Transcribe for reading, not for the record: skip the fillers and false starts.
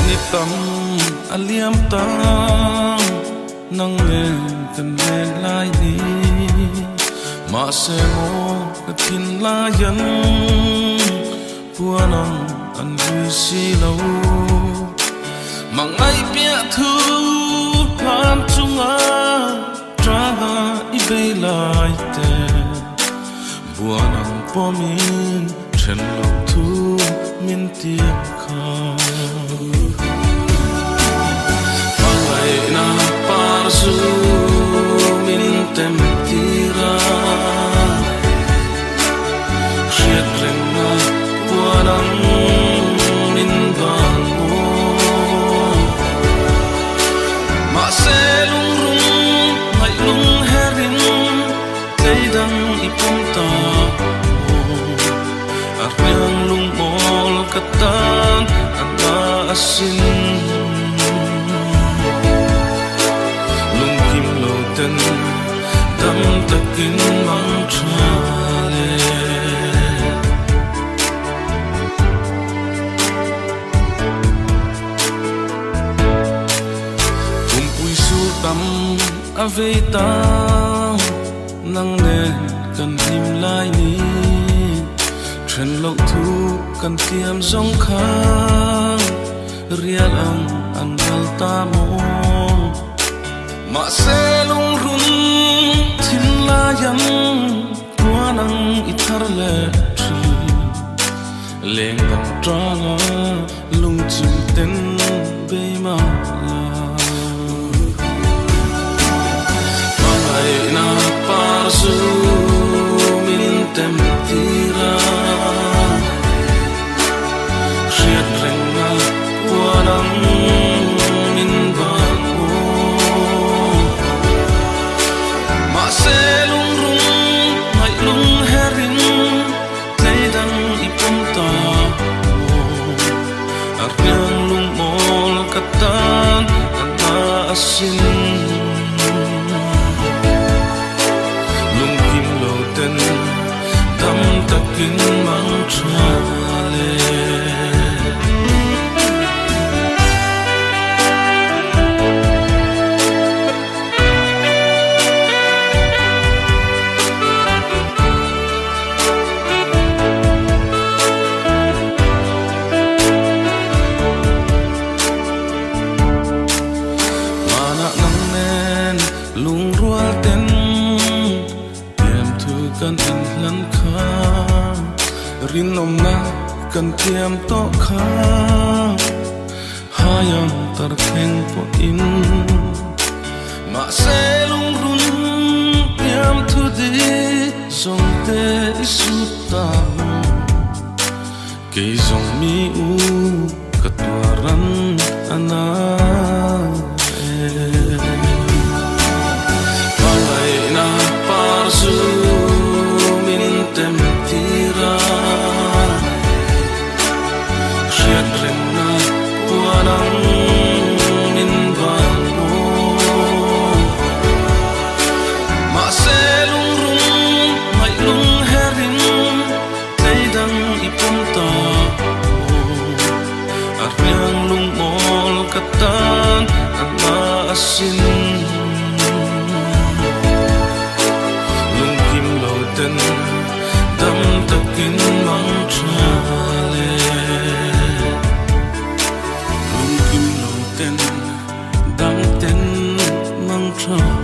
ni tâm aliam tang nang le kan le lai ni ma se mo tin la yan puanang an hui si lo mang ai pia thu lam chunga traga I be lai te buanang pomin chen lo thu min tiam kha ai na parzu min tem tira khiat reng na buanang min bang mo ma se lung rung mai lung herin teidang ipom ta arnyang lung mol katan anda asin lung kim lo ten dam takin mang chale kumpui su tam ave ta nang nen kan him lai ni chen lo thu kan tiam zong khang rial ang an dal ta mo ma se lung run thin la yam puanang ithar le thi leng dam tranga lung chim ten be ma la mai na parzu min tem tira khiat reng na puanang min bang mo ma se lung rung mai lung herin teidang ipom ta arnyang lung mol katan anda asin lung kim lo ten dam takin mang chale lung rual ten tiam thu kan in lan kha rin om na kan tiam to kha hayam tar theng po in ma se lung run tiam thu di song te isu ta ke song mi u katwaran ana parzu min tem tira khiat reng na puanang min bang mo ma se lung rung mai lung herin teidang ipom ta arnyang lung mol katan anda asin ten dam takin mang chale lung kim lo ten dam ten mang chale